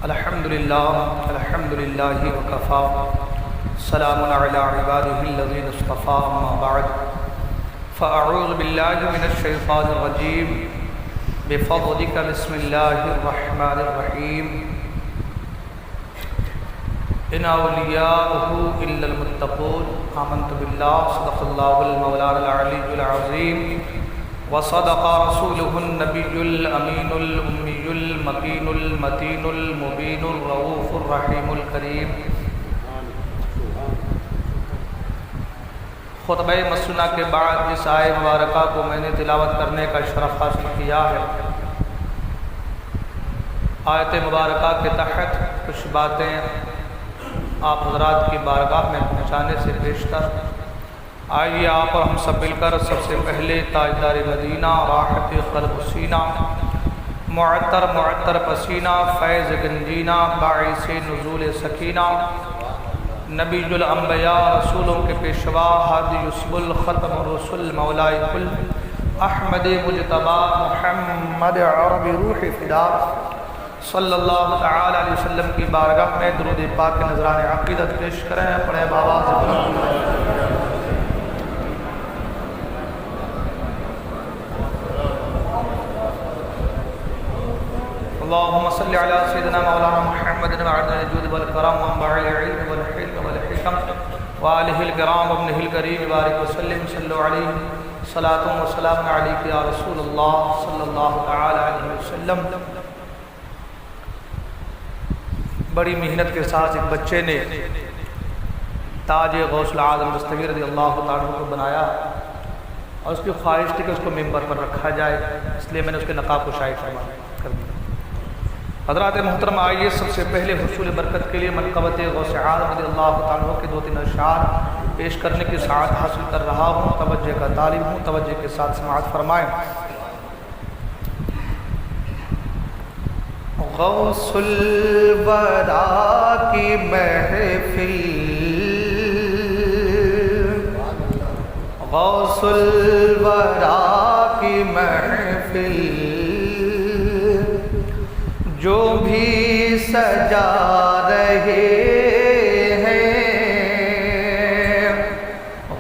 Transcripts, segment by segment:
الحمدللہ وکفا سلام علی عبادہ الذین اصطفى اما بعد فاعوذ باللہ من الشیطان الرجیم بفضلک بسم اللہ الرحمن الرحیم ان اولیاءہ الا المتقون آمنت باللہ صدق اللہ المولانا العلی العظیم وصدق رسوله النبی الامین الامی المکین المتین المبین الرؤوف الرحیم الکریم۔ خطبہ مسنہ کے بعد جس آیہ مبارکہ کو میں نے تلاوت کرنے کا شرف حاصل کیا ہے، آیت مبارکہ کے تحت کچھ باتیں آپ حضرات کی بارگاہ میں پہنچانے سے پیشتر آئیے آپ اور ہم سب مل کر سب سے پہلے تاجدار مدینہ راحت قلب سینہ معطر پسینہ فیض گنجینہ باعث نزول سکینہ نبی الانبیاء رسولوں کے پیشوا ہادی یوسف الختم الرسل مولائے کل احمد مجتبی محمد عربی روح فدا صلی اللہ تعالی علیہ وسلم کی بارگاہ میں درود پاک کے نذران عقیدت پیش کریں۔ پڑھیں بآواز بلند۔ اللهم صل على سيدنا مولانا محمد وعلى الجود والكرم وانبع العلم والحلم والحكم وآله الكرام وابنه الكريم بارك وسلم صلوا عليه صلاة وسلام عليك يا رسول الله صلى الله تعالى عليه وسلم۔ بڑی محنت کے ساتھ ایک بچے نے تاج غوث العظم دستگیر رضی اللہ تعالیٰ کو بنایا اور اس کی خواہش تھی کہ اس کو ممبر پر رکھا جائے، اس لیے میں نے اس کے نقاب کو شائع کر دیا۔ حضرات محترم، آئیے سب سے پہلے حصول برکت کے لیے منقبت غوث اعظم رضی اللہ تعالیٰ کے دو تین اشعار پیش کرنے کی سعادت حاصل کر رہا ہوں، توجہ کا طالب ہوں، توجہ کے ساتھ سماعت فرمائیں۔ غوث الورا کی محفل، غوث الورا کی محفل جو بھی سجا رہے ہیں،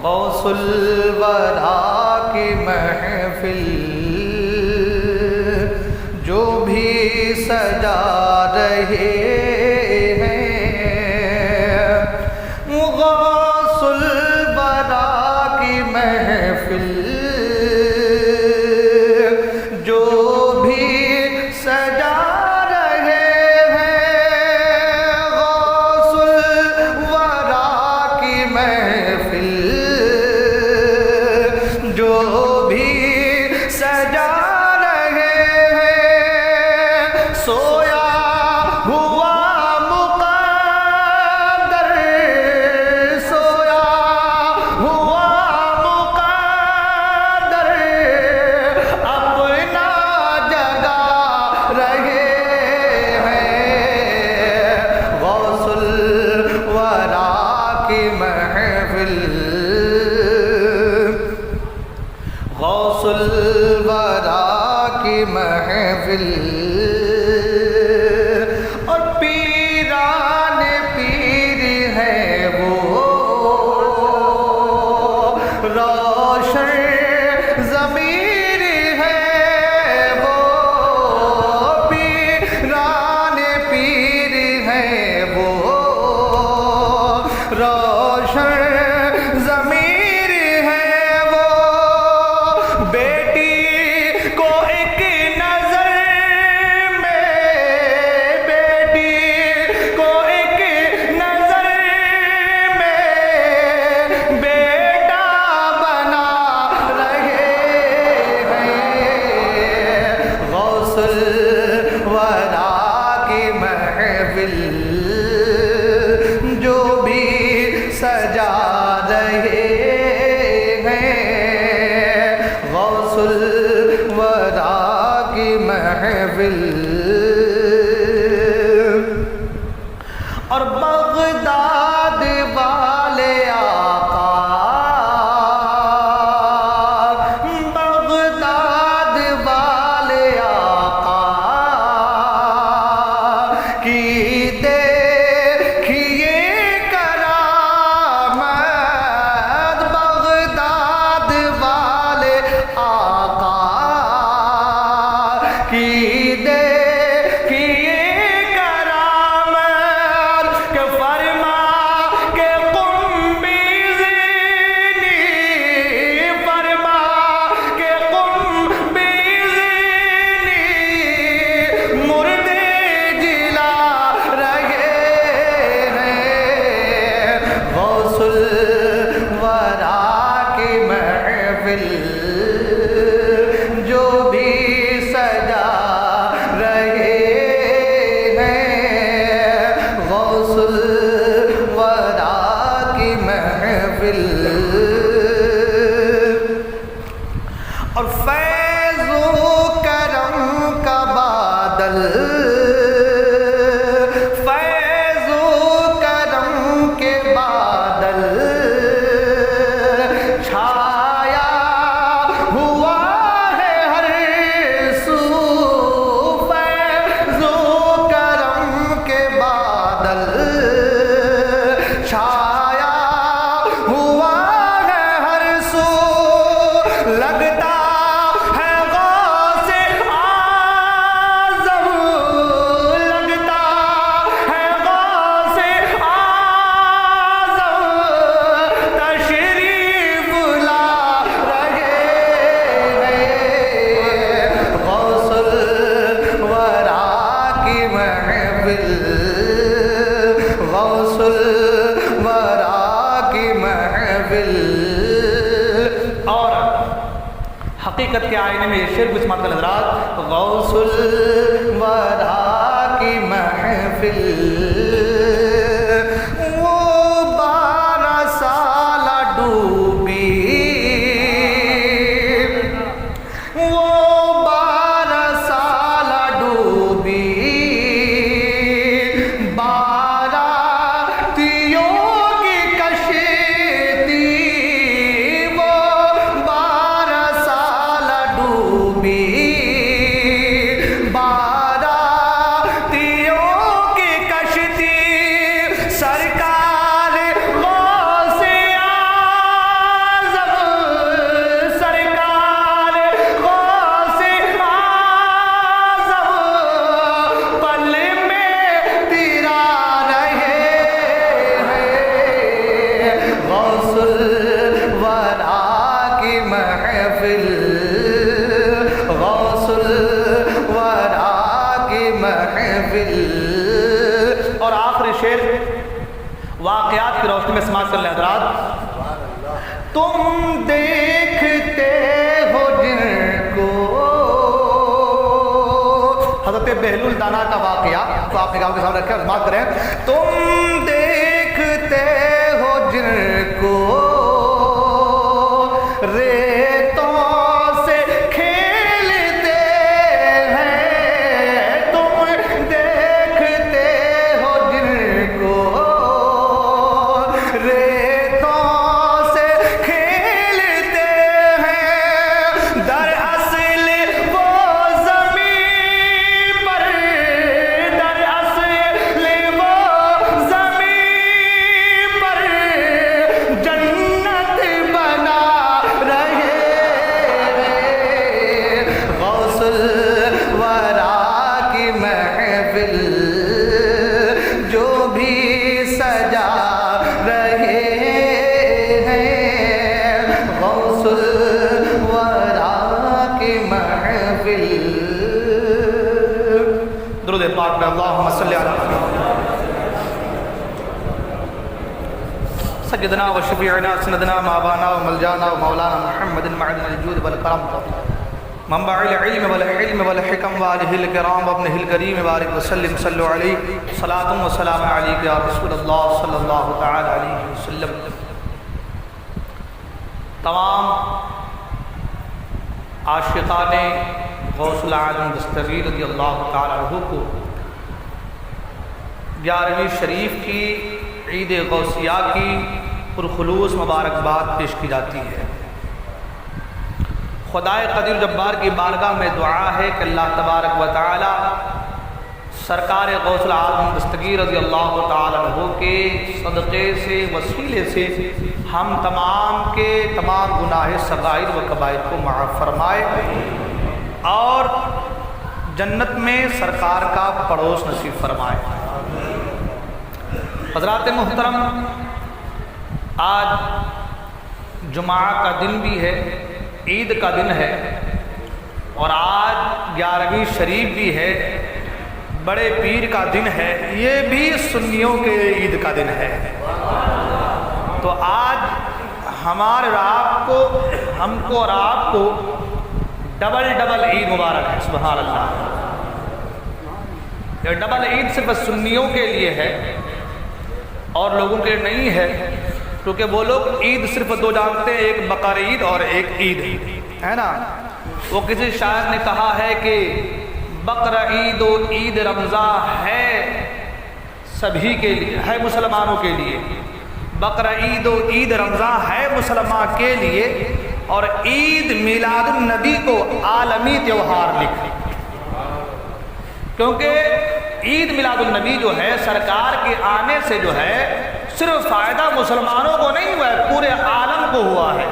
غوث الورا کی محفل جو بھی سجا رہے ہیں، غوث الورا کی محفل جو بھی سجا غوث الورا کی محفل اور پیران پیر ہے وہ روشن ضمیر ہے وہ پیران پیر ہے وہ روشن ضمیر ہے وہ بیٹی کو ایک نظر میں، بیٹی کو ایک نظر میں بیٹا بنا رہے ہیں، غوث الورا کی محفل جو بھی سجا رہے ہیں، غوث الورا کی محفل اور بغداد والے آقا، بغداد والے آقا کی غوث الورا کی محفل. اور حقیقت کے آئینے میں یہ شعر کچھ مطلب حضرات، غوث الورا کی محفل وہ 12 سال ڈوبی، وہ 12 سال ڈوبی، 12 تیوں کی کشتی وہ 12 سال ڈوبی، 12 تیوں کی کشتی. سرکار غوث اعظم، سرکار غوث اعظم پل میں تیرا رہے ہیں. غوث الورا کی محفل، غوث الورا کی محفل. اور آخری شعر واقعات کی روشنی میں سماعت کر لیں حضرات. تم دیکھتے ہو جن کو، حضرت بہلول دانا کا واقعہ تو آپ نے کہا کے سامنے رکھا سماعت کریں. تم دیکھتے ہو جن کو ریتوں سے کھیلتے ہیں، تم دیکھتے ہو جن کو ریتوں سے کھیلتے ہیں. دراصل وہ زمین پر، دراصل وہ زمین پر جنت بنا رہے ہیں. غوث الورا کی محفل جو بھی سجا رہے ہیں، غوث الورا کی محفل. درود پاک میں اللہم صلی علی سیدنا و شفیعنا سندنا مابانا و ملجانا و مولانا محمد معدن الجود والکرم منبع العلم والحلم والحکم وآلہ الکرام وابنہ الکریم بارک وسلم صلو علیہ صلاۃ و سلام علیک یا رسول اللہ صلی اللہ تعالی علیہ وسلم. تمام عاشقان غوث العالم دستگیر رضی اللہ تعالی عنہ کو 11ویں شریف کی عید غوثیہ کی پرخلوص مبارکباد پیش کی جاتی ہے. خدائے قدیر جبار کی بارگاہ میں دعا ہے کہ اللہ تبارک و تعالی سرکار غوث العالم دستگیر رضی اللہ تعالی عنہ کے صدقے سے، وسیلے سے ہم تمام کے تمام گناہ صغائر و کبائر کو معاف فرمائے اور جنت میں سرکار کا پڑوس نصیب فرمائے. حضرات محترم، آج جمعہ کا دن بھی ہے، عید کا دن ہے، اور آج 11ویں شریف بھی ہے، بڑے پیر کا دن ہے، یہ بھی سنیوں کے عید کا دن ہے. تو آج ہمارے آپ کو، ہم کو اور آپ کو ڈبل عید مبارک ہے. سبحان اللہ. یہ ڈبل عید صرف سنیوں کے لیے ہے اور لوگوں کے لیے نہیں ہے، کیونکہ وہ لوگ عید صرف دو جانتے ہیں، ایک بقر عید اور ایک عید ہے نا. وہ کسی شاعر نے کہا ہے کہ بقر عید و عید رمضان ہے سبھی کے لیے، ہے مسلمانوں کے لیے. بقر عید و عید رمضان ہے مسلمان کے لیے، اور عید میلاد النبی کو عالمی تیوہار لکھے، کیونکہ عید میلاد النبی جو ہے سرکار کے آنے سے جو ہے صرف فائدہ مسلمانوں کو نہیں ہوا ہے، پورے عالم کو ہوا ہے،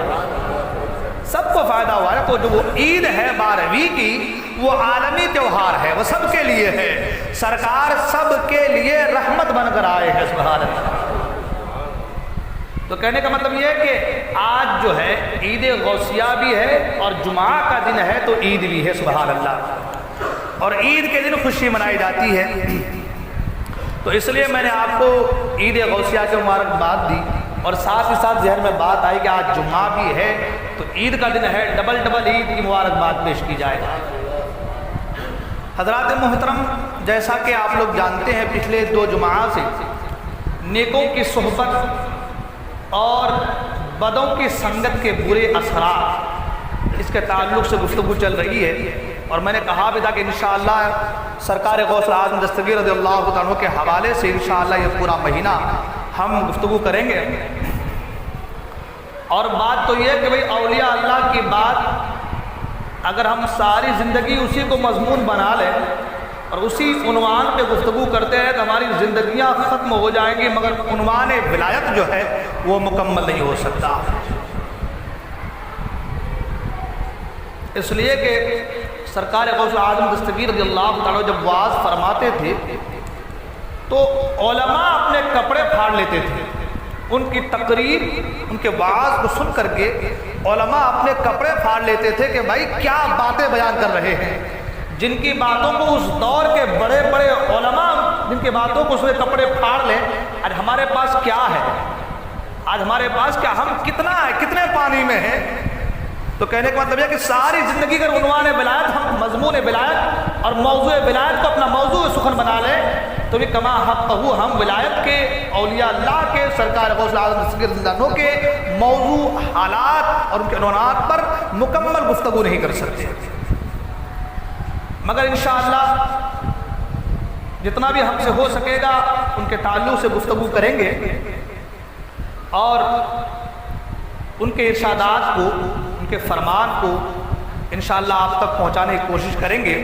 سب کو فائدہ ہوا ہے. تو جو وہ عید ہے 12ویں کی، وہ عالمی تیوہار ہے، وہ سب کے لیے ہے. سرکار سب کے لیے رحمت بن کر آئے ہیں. سبحان اللہ. تو کہنے کا مطلب یہ ہے کہ آج جو ہے عید غوثیہ بھی ہے اور جمعہ کا دن ہے تو عید بھی ہے. سبحان اللہ. اور عید کے دن خوشی منائی جاتی ہے. تو اس لیے میں نے آپ کو عید غوثیہ کی مبارکباد دی، اور ساتھ ہی ساتھ ذہن میں بات آئی کہ آج جمعہ بھی ہے تو عید کا دن ہے، ڈبل عید کی مبارکباد پیش کی جائے گا۔ حضرات محترم، جیسا کہ آپ لوگ جانتے ہیں پچھلے 2 جمعہ سے نیکوں کی صحبت اور بدوں کی سنگت کے برے اثرات اس کے تعلق سے گفتگو چل رہی ہے، اور میں نے کہا بھی تھا کہ انشاءاللہ سرکار غوث العظم دستگیر رضی اللہ عنہ کے حوالے سے انشاءاللہ یہ پورا مہینہ ہم گفتگو کریں گے۔ اور بات تو یہ ہے کہ بھئی اولیاء اللہ کی بات اگر ہم ساری زندگی اسی کو مضمون بنا لیں اور اسی عنوان پہ گفتگو کرتے ہیں تو ہماری زندگیاں ختم ہو جائیں گی، مگر عنوان ولایت جو ہے وہ مکمل نہیں ہو سکتا۔ اس لیے کہ سرکار غوث العظم دستگیر رضی اللہ تعالیٰ جب وعظ فرماتے تھے تو علماء اپنے کپڑے پھاڑ لیتے تھے، ان کی تقریر، ان کے وعظ کو سن کر کے علماء اپنے کپڑے پھاڑ لیتے تھے کہ بھائی کیا باتیں بیان کر رہے ہیں، جن کی باتوں کو اس دور کے بڑے بڑے علماء جن کی باتوں کو اس میں کپڑے پھاڑ لیں، آج ہمارے پاس کیا ہے، آج ہمارے پاس کیا، ہم کتنا ہے، کتنے پانی میں ہیں۔ تو کہنے کا مطلب یہ کہ ساری زندگی کا عنوان ولایت، ہم مضمون ولایت اور موضوع ولایت کو اپنا موضوع سخن بنا لیں تو بھی کما حق ہم ولایت کے، اولیاء اللہ کے، سرکار غوث العظم دستگیر رضی اللہ عنہ کے موضوع، حالات اور ان کے عنوانات پر مکمل گفتگو نہیں کر سکتے، مگر انشاءاللہ جتنا بھی ہم سے ہو سکے گا ان کے تعلق سے گفتگو کریں گے اور ان کے ارشادات کو، ان کے فرمان کو انشاءاللہ آپ تک پہنچانے کی کوشش کریں گے۔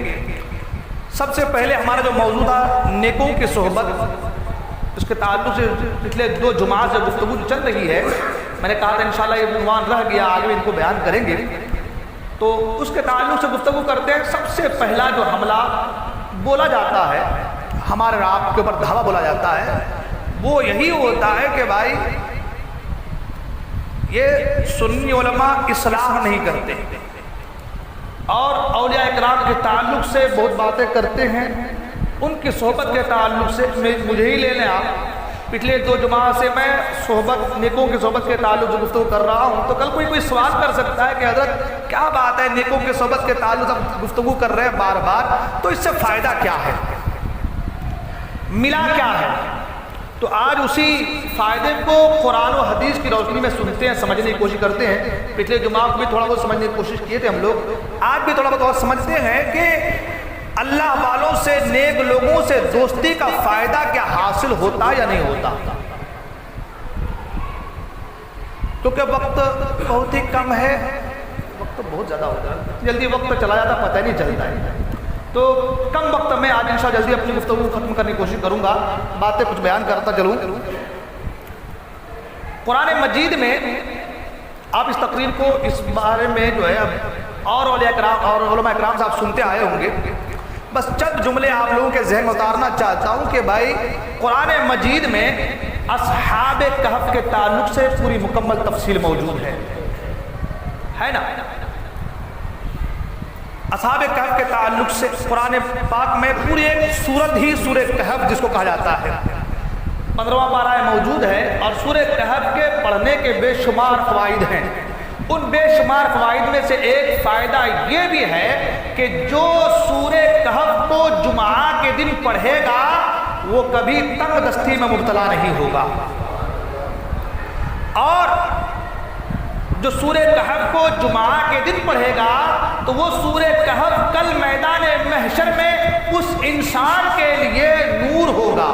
سب سے پہلے ہمارا جو موضوع تھا نیکوں کی صحبت، اس کے تعلق سے پچھلے 2 جمعہ سے گفتگو چل رہی ہے، میں نے کہا تھا انشاءاللہ یہ عنوان رہ گیا، آگے ان کو بیان کریں گے، تو اس کے تعلق سے گفتگو کرتے ہیں۔ سب سے پہلا جو حملہ بولا جاتا ہے، ہمارے آپ کے اوپر دھاوا بولا جاتا ہے، وہ یہی ہوتا ہے کہ بھائی یہ سنی علماء اصلاح نہیں کرتے اور اولیاء اکرام کے تعلق سے بہت باتیں کرتے ہیں، ان کی صحبت کے تعلق سے مجھے ہی لے لیں آپ، پچھلے 2 جمعہ سے میں صحبت، نیکوں کی صحبت کے تعلق سے گفتگو کر رہا ہوں، تو کل کوئی سوال کر سکتا ہے کہ حضرت کیا بات ہے، نیکوں کی صحبت کے تعلق سے گفتگو کر رہے ہیں بار بار، تو اس سے فائدہ کیا ہے، ملا کیا ہے؟ تو آج اسی فائدے کو قرآن و حدیث کی روشنی میں سنتے ہیں، سمجھنے کی کوشش کرتے ہیں۔ پچھلے جمعہ کو بھی تھوڑا بہت سمجھنے کی کوشش کیے تھے ہم لوگ، آج بھی تھوڑا بہت سمجھتے ہیں کہ اللہ والوں سے، نیک لوگوں سے دوستی کا فائدہ کیا حاصل ہوتا یا نہیں ہوتا، کیونکہ وقت بہت ہی کم ہے، وقت بہت زیادہ ہوتا ہے، جلدی وقت چلا جاتا پتہ نہیں چلتا ہے، تو کم وقت میں آج انشاءاللہ جلدی اپنی گفتگو ختم کرنے کی کوشش کروں گا، باتیں کچھ بیان کرتا چلوں۔ قرآن مجید میں آپ اس تقریر کو اس بارے میں جو ہے اور اولیاء کرام اور علماء کرام سے آپ سنتے آئے ہوں گے، بس چند جملے آپ لوگوں کے ذہن میں اتارنا چاہتا ہوں کہ بھائی قرآن مجید میں اصحاب کہف کے تعلق سے پوری مکمل تفصیل موجود ہے نا، اصحاب کہف کے تعلق سے قرآن پاک میں پوری ایک سورت ہی سورہ کہف جس کو کہا جاتا ہے 15واں پارہ موجود ہے، اور سورہ کہف کے پڑھنے کے بے شمار فوائد ہیں۔ ان بے شمار فوائد میں سے ایک فائدہ یہ بھی ہے کہ جو سورہ کہف کو جمعہ کے دن پڑھے گا وہ کبھی تنگ دستی میں مبتلا نہیں ہوگا، اور جو سورہ کہف کو جمعہ کے دن پڑھے گا تو وہ سورہ کہف کل میدان محشر میں اس انسان کے لیے نور ہوگا۔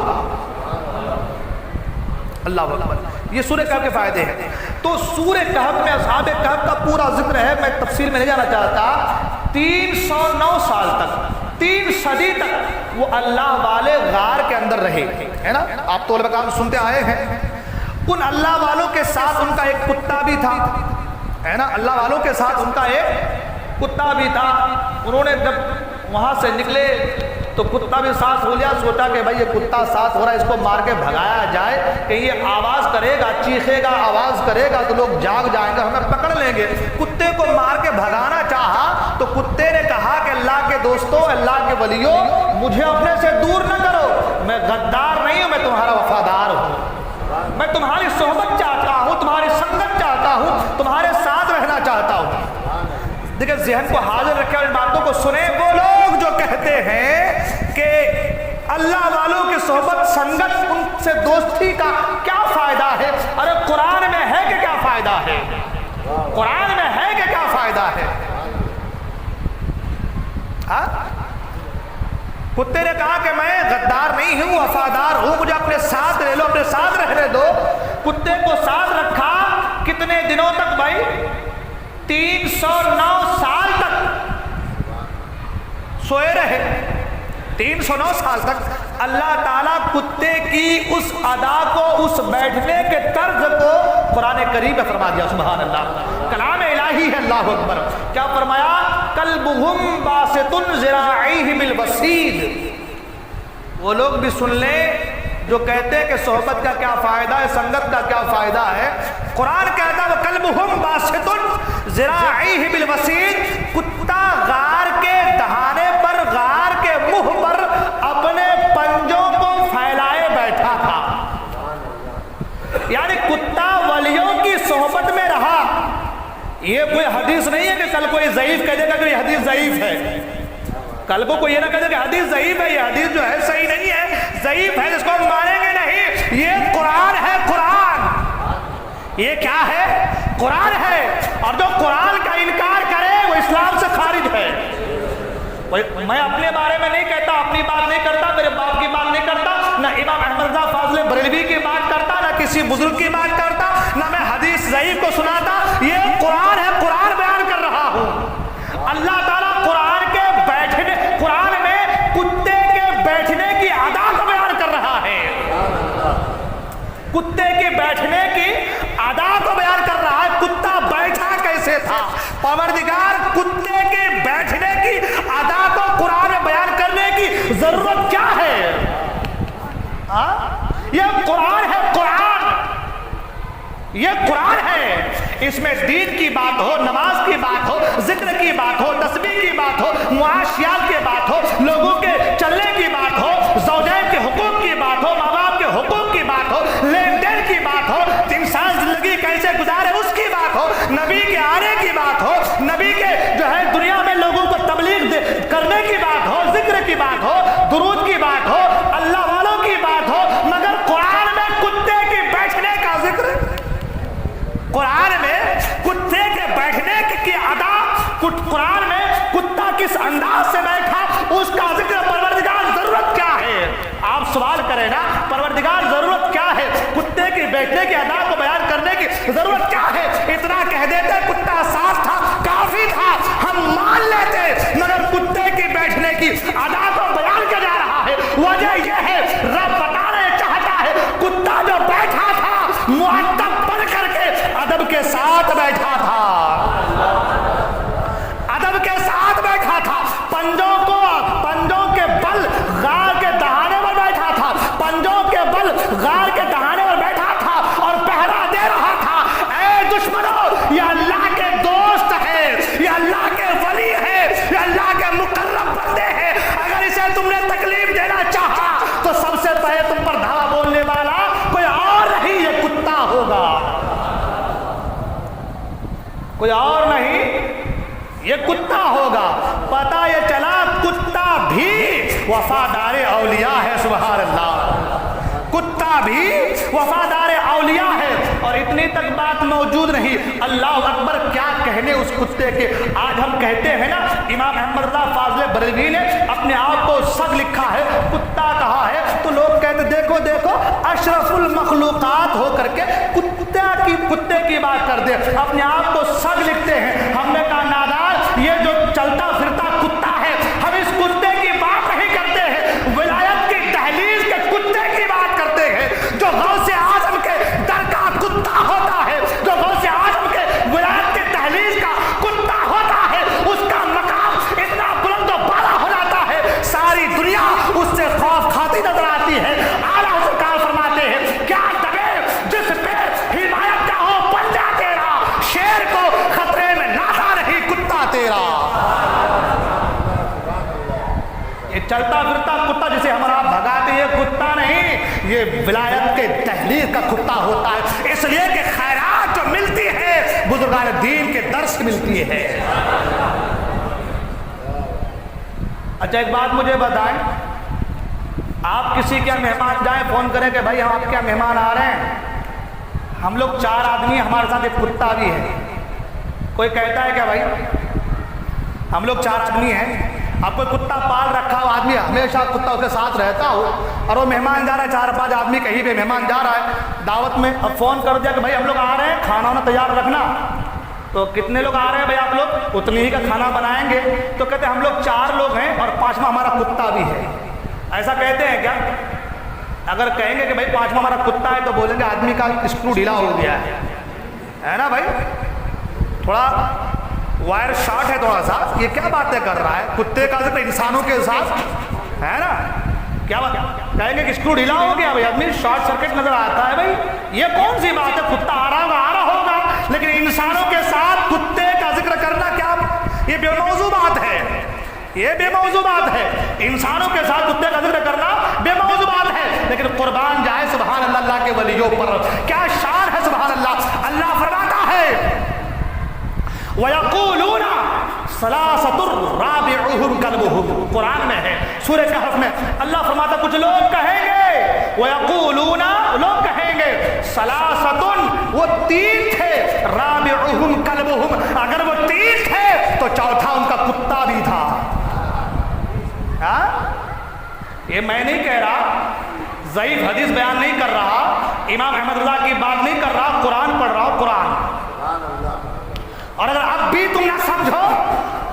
اللہ اکبر، یہ سورہ کہف کے فائدے ہیں۔ تو سورہ کہف میں اصحاب کہف کا پورا ذکر ہے، میں تفصیل میں نہیں جانا چاہتا۔ 309 سال تک، 3 صدی تک وہ اللہ والے غار کے اندر رہے، ہے نا، آپ تو علماء کرام سنتے آئے ہیں۔ ان اللہ والوں کے ساتھ ان کا ایک کتا بھی تھا، ہے نا، اللہ والوں کے ساتھ ان کا ایک کتا بھی تھا۔ انہوں نے جب وہاں سے نکلے تو کتا بھی ساتھ ہو لیا، سوچا کہ بھائی یہ کتا ساتھ ہو رہا ہے، اس کو مار کے بھگایا جائے، کہ یہ آواز کرے گا، چیخے گا، آواز کرے گا تو لوگ جاگ جائیں گے، ہمیں پکڑ لیں گے۔ کتے کو مار کے بھگانا چاہا تو کتے نے کہا کہ اللہ کے دوستوں، اللہ کے ولیوں، مجھے اپنے سے دور نہ کرو، میں غدار نہیں میں تمہارا وفادار ہوں، میں تمہاری صحبت چاہتا ہوں، تمہاری سنگت چاہتا ہوں، تمہارے ساتھ رہنا چاہتا ہوں۔ دیکھیں ذہن کو حاضر رکھیں اور ان باتوں کو سنیں۔ وہ لوگ جو کہتے ہیں کہ اللہ والوں کی صحبت سنگت ان سے دوستی کا کیا فائدہ ہے، ارے قرآن میں ہے کہ کیا فائدہ ہے، قرآن میں ہے کہ کیا فائدہ ہے؟ کتے نے کہا کہ میں غدار نہیں ہوں، وفادار ہوں، مجھے اپنے ساتھ لے لو، اپنے ساتھ رہنے دو۔ کتے کو ساتھ رکھا کتنے دنوں تک بھائی؟ 309 سال تک سوئے رہے، 309 سال تک۔ اللہ تعالیٰ کتے کی اس ادا کو، اس بیٹھنے کے طرز کو قرآن کریم میں فرما دیا، سبحان اللہ، کلام الہی ہے، اللہ اکبر۔ کیا فرمایا؟ کلبہم باسط ذراعیہ بالوسید۔ وہ لوگ بھی سن لیں جو کہتے ہیں کہ صحبت کا کیا فائدہ ہے، سنگت کا کیا فائدہ ہے۔ قرآن کہتا ہے کلبہم باسط ذراعیہ بالوسید، کتا غار کے دہانے پر، غار کے منہ پر اپنے پنجوں کو پھیلائے بیٹھا تھا۔ یعنی کتا ولیوں کی صحبت میں رہا۔ یہ کوئی حدیث نہیں ہے کہ کل کوئی ضعیف کہہ دے گا کہ یہ حدیث ضعیف ہے، کل کو کوئی یہ نہ کہہ دے کہ حدیث ضعیف ہے، یہ حدیث جو ہے صحیح نہیں ہے، ضعیف ہے، جس کو ہم مانیں گے نہیں۔ یہ قرآن ہے، قرآن۔ یہ کیا ہے؟ قرآن ہے، اور جو قرآن کا انکار کرے وہ اسلام سے خارج ہے۔ میں اپنے بارے میں نہیں کہتا، اپنی بات نہیں کرتا، میرے باپ کی بات نہیں کرتا، نہ امام احمد رضا فاضل بریلوی کی بات کرتا، نہ کسی بزرگ کی بات کرتا، نہ میں حدیث ضعیف کو سناتا۔ یہ قرآن ہے، قرآن بیان کر رہا ہوں۔ اللہ تعالیٰ قرآن کے بیٹھنے، قرآن میں کتے کے بیٹھنے کی ادا کو بیان کر رہا ہے، کتے کے بیٹھنے کی ادا کو بیان کر رہا ہے۔ کتا بیٹھا کیسے تھا؟ پروردگار کتے کے بیٹھنے کی ادا کو قرآن میں بیان کرنے کی ضرورت کیا ہے؟ یہ قرآن ہے، قرآن، یہ قرآن ہے۔ اس میں دین کی بات ہو، نماز کی بات ہو، ذکر کی بات ہو، تسبیح کی بات ہو، معاشیات کی بات ہو، لوگوں کے چلنے کی بات ہو، زوجین کے حقوق کی بات ہو، ماں باپ کے حقوق کی بات ہو، لین دین کی بات ہو، انسان زندگی کیسے گزارے اس کی بات ہو، نبی کے آنے کی بات ہو، نبی کے جو ہے دنیا میں لوگوں کو تبلیغ کرنے کی بات ہو، ذکر کی بات ہو، درود کی بات ہو، اللہ والوں کی بات ہو، مگر قرآن میں کتے کے بیٹھنے کا ذکر، قرآن میں کتے کے بیٹھنے کی ادا، قرآن میں کتا کس انداز سے بیٹھا اس کا ذکر، پروردگار ضرورت کیا ہے؟ آپ سوال کریں نا، پروردگار ضرورت کیا ہے؟ کتے کی بیٹھنے کی ادا کو بیان کرنے کی ضرورت کیا ہے؟ اتنا کہہ دیتے کتا صاف تھا، کافی تھا، ہم مان لیتے، مگر کتے کی بیٹھنے کی ادا کو بیان کیا جا رہا ہے۔ وجہ یہ ہے، رب بتانا چاہتا ہے کتا جو بیٹھا تھا مؤدب بن کر کے ادب کے ساتھ بیٹھا تھا، ادب کے ساتھ بیٹھا تھا، پنجوں کے بل غار کے دہانے پر بیٹھا تھا، پنجوں کے بل غار کے دہانے پر بیٹھا تھا اور پہرا دے رہا تھا۔ اے دشمنوں، یہ اللہ کے دوست ہے، یہ اللہ کے ولی ہے، یہ اللہ کے مقرب بندے ہیں۔ اگر اسے تم نے تکلیف دینا چاہا تو سب سے پہلے تم پر دھاوا بولنے والا کوئی اور نہیں، یہ کتا ہوگا، کوئی اور نہیں، یہ کتا ہوگا۔ پتہ یہ چلا کتا بھی وفادار اولیاء ہے، سبحان اللہ، کتا بھی وفادار اولیاء ہے۔ اور اتنی تک بات موجود نہیں، اللہ اکبر کیا کہنے اس کتے کے۔ آج ہم کہتے ہیں نا، امام احمد رضا فاضل بریلوی نے اپنے آپ کو سگ لکھا ہے، کتا کہا ہے، تو لوگ کہتے دیکھو دیکھو اشرف المخلوقات ہو کر کے کتے کی بات کرتے، اپنے آپ کو سگ لکھتے ہیں۔ ہم نے کہا نادار، یہ جو چلتا پھرتا کتا ہے، ہم اس کتے کی بات نہیں کرتے ہیں، ولایت کی دہلیز کے کتے کی بات کرتے ہیں، جو غوث اعظم کے در کا کتا ہوتا ہے، جو غوث اعظم کے ولایت کی دہلیز کا کتا ہوتا ہے، اس کا مقام اتنا بلند و بالا ہو جاتا ہے، ساری دنیا اس سے خوف کھاتی نظر آتی ہے۔ اعلیٰ سرکار فرماتے ہیں کیا دبے جس پہ ہدایت کا ہو پنجہ تیرا، شیر کو خطرے میں لاتا نہیں کتا تیرا۔ یہ چلتا پھرتا کتا جسے ہمارا بھگاتے، یہ کتا نہیں، یہ ولایت کے تحلیل کا کتا ہوتا ہے، اس لیے کہ خیرات جو ملتی ہے بزرگان دین کے در سے ملتی ہے۔ اچھا ایک بات مجھے بتائیں، آپ کسی کے مہمان جائیں، فون کریں کہ بھائی ہم آپ کے مہمان آ رہے ہیں، ہم لوگ 4 آدمی، ہمارے ساتھ ایک کتا بھی ہے، کوئی کہتا ہے کہ بھائی ہم لوگ 4 آدمی ہیں، آپ کوئی کتا پال رکھا ہو آدمی، ہمیشہ کتا اس کے ساتھ رہتا ہو، اور وہ مہمان جا رہا ہے، 4-5 آدمی کہیں پہ مہمان جا رہا ہے دعوت میں، اب فون کر دیا کہ بھائی ہم لوگ آ رہے ہیں، کھانا وانا تیار رکھنا، تو کتنے لوگ آ رہے ہیں بھائی آپ لوگ؟ اتنی ہی کا کھانا بنائیں گے، تو کہتے ہیں ہم لوگ 4 لوگ ہیں اور 5واں ہمارا کتا بھی ہے، ایسا کہتے ہیں کیا؟ اگر کہیں گے کہ بھائی 5واں ہمارا کتا ہے تو بولیں گے آدمی کا اسکرو ڈھیلا ہو گیا ہے نا بھائی، تھوڑا وائر شارٹ ہے تھوڑا سا، یہ کیا باتیں کر رہا ہے؟ کتے کا ذکر انسانوں کے ساتھ ہے نا، کیا بات کہیں گے کہ اسکرو ڈھیلا ہو گیا بھائی، آدمی شارٹ سرکٹ نظر آتا ہے بھائی، یہ کون سی بات ہے؟ کتا آ رہا ہوگا، لیکن انسانوں کے ساتھ کتے کا ذکر کرنا کیا یہ بے موضوع بات ہے، یہ بے موضوع بات ہے، انسانوں کے ساتھ کتے کا ذکر کرنا بے موضوع بات ہے، لیکن قربان جائے سبحان اللہ، اللہ کے ولیوں پر کیا شان ہے سبحان اللہ۔ اللہ فرماتا ہے وَيَقُولُونَ ثَلَاثَةٌ رَابِعُهُمْ كَلْبُهُمْ، قرآن میں ہے سورہ کہف میں، اللہ فرماتا کچھ لوگ کہیں گے، وَيَقُولُونَ لوگ کہیں گے، ثَلَاثَةٌ وہ 3 تھے، رَابِعُهُمْ كَلْبُهُمْ اگر وہ 3 تھے تو چوتھا ان کا کتا بھی تھا۔ یہ میں نہیں کہہ رہا، ضعیف حدیث بیان نہیں کر رہا، امام احمد رضا کی بات نہیں کر رہا، قرآن پڑھ رہا ہوں، قرآن۔ اور اگر اب بھی تم نہ سمجھو،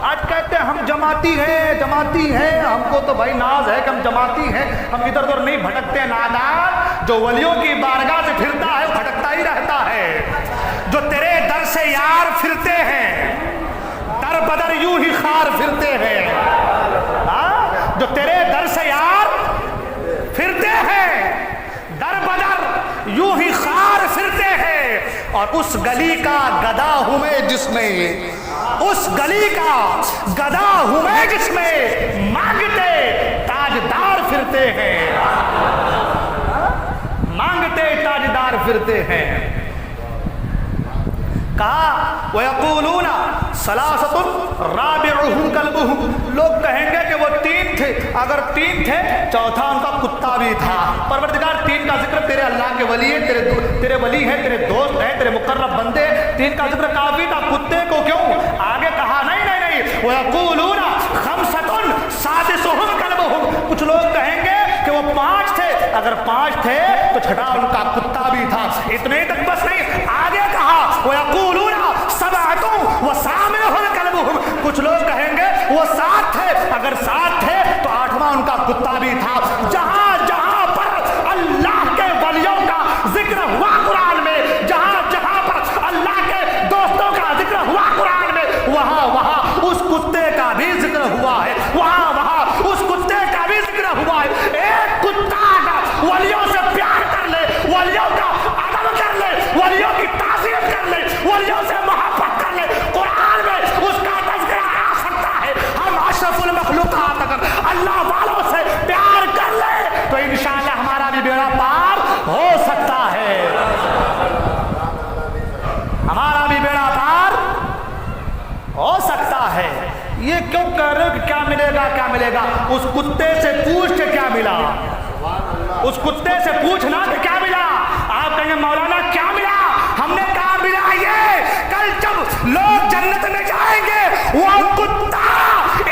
آج کہتے ہیں ہم جماعتی ہیں، ہم کو تو بھائی ناز ہے کہ ہم جماعتی ہیں، ہم ادھر ادھر نہیں بھٹکتے، نادان، جو ولیوں کی بارگاہ سے پھرتا ہے بھٹکتا ہی رہتا ہے، جو تیرے در سے یار پھرتے ہیں در بدر یوں ہی خار پھرتے ہیں، جو تیرے در سے یار پھرتے ہیں در بدر یوں ہی خار پھرتے ہیں، اور اس گلی کا گدا ہوں میں جس میں، اس گلی کا گدا ہوں میں جس میں مانگتے تاجدار پھرتے ہیں، مانگتے تاجدار پھرتے ہیں۔ کہا وَيَقُولُونَ ثَلَاثَةٌ رَابِعُهُمْ كَلْبُهُمْ لوگ کہیں گے کہ وہ 3 تھے، اگر 3 تھے چوتھا ان کا کتا بھی تھا۔ پروردگار 3 کا ذکر، تیرے اللہ کے ولی ہیں، تیرے ولی ہیں، تیرے دوست ہیں، تیرے مقرب بندے، 3 کا ذکر کافی تھا، کتے کو کیوں؟ آگے کہا نہیں وَيَقُولُونَ خَمْسَةٌ سَادِسُهُمْ كَلْبُهُمْ کچھ لوگ کہیں گے کہ وہ 5 تھے، اگر 5 تھے تو چھٹا ان کا کتا بھی تھا۔ اتنے تک بس نہیں، آگے کہا وَيَقُولُونَ سَبْعَةٌ وَثَامِنُهُمْ كَلْبُهُمْ کچھ لوگ کہیں گے وہ 7 تھے، اگر 7 تھے تو 8واں ان کا کتا بھی تھا۔ جہاں جہاں پر اللہ کے ولیوں کا ذکر ہوا قرآن میں، جہاں جہاں پر اللہ کے دوستوں کا ذکر ہوا قرآن میں، وہاں وہاں اس کتے کا بھی ذکر ہوا ہے، وہاں وہاں اس کتے کا بھی ذکر ہوا ہے۔ ایک کتا ولیوں سے پیار کر لے، ولیوں کا ادب کر لے، ولیوں کی تعظیم کر لے، ولیوں سے محبت کر لے، قرآن میں اس کا تذکرہ آ سکتا ہے۔ ہم اشرف المخلوقات اگر اللہ والوں سے پیار کر لے تو انشاءاللہ ہمارا بھی بیڑا پار ہو سکتا ہے، ہمارا بھی بیڑا پار ہو سکتا ہے۔ یہ کیوں کہہ رہے ہو کہ کیا ملے گا کیا ملے گا؟ اس کتے سے پوچھ کے کیا ملا، اس کتے سے پوچھنا کہ کیا ملا۔ آپ کہیں گے مولانا کیا ملا؟ ہم نے کہا ملا یہ، کل جب لوگ جنت میں جائیں گے وہ کتا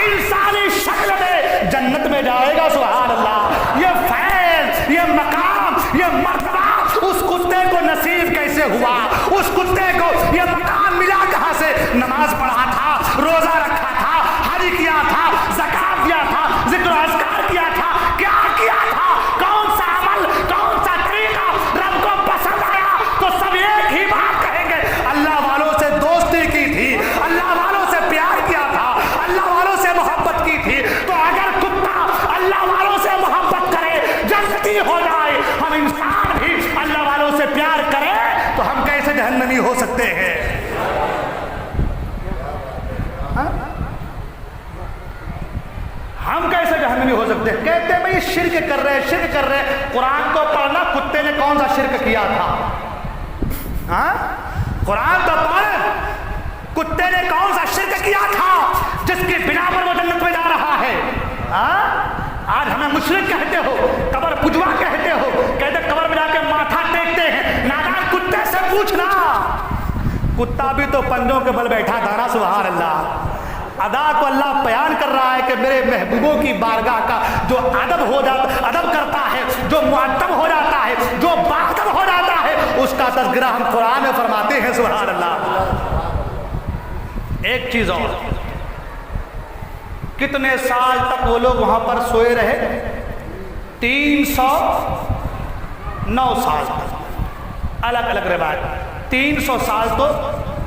انسانی شکل میں جنت میں جائے گا، سبحان اللہ۔ یہ فیض، یہ مقام، یہ مرتبہ اس کتے کو نصیب کیسے ہوا؟ اس کتے کو یہ مقام ملا کہاں سے؟ نماز پڑھا تھا، روزہ رکھا تھا، حج کیا تھا، زکات دیا تھا، ذکر و اذکار کیا تھا، کیا کیا تھا؟ کون سا عمل، کون سا طریقہ رب کو پسند آیا؟ تو سب ایک ہی بات کہیں گے، اللہ والوں سے دوستی کی تھی، اللہ والوں سے پیار کیا تھا، اللہ والوں سے محبت کی تھی۔ تو اگر کتا اللہ والوں سے محبت کرے، جنتی ہو جائے، ہم انسان بھی اللہ والوں سے پیار کریں تو ہم کیسے جہنمی ہو سکتے ہیں؟ ہم کیسے جہنمی ہو سکتے ہیں؟ کہتے ہیں بھئی شرک کر رہے، شرک کر رہے، قرآن کو پڑھنا کتے نے کون سا شرک کیا تھا؟ ہاں قرآن تو پڑھ، کتے نے کون سا شرک کیا تھا جس کی بنا پر وہ جنت میں جا رہا ہے؟ آج ہمیں مشرک کہتے ہو، قبر پجوا کہتے ہو، کہتے قبر میں جا کے ماتھا ٹیکتے ہیں، نادان کتے سے پوچھنا، کتا بھی تو پنجوں کے بل بیٹھا تھا نا، سبحان اللہ۔ ادا کو اللہ بیان کر رہا ہے کہ میرے محبوبوں کی بارگاہ کا جو ادب کرتا ہے، جو مؤدب ہو جاتا ہے، جو باادب ہو جاتا ہے، اس کا تذکرہ ہم قرآن میں فرماتے ہیں، سبحان اللہ۔ ایک چیز اور، کتنے سال تک وہ لوگ وہاں پر سوئے رہے؟ 309 سال تک، الگ الگ روایت، 300 سال تو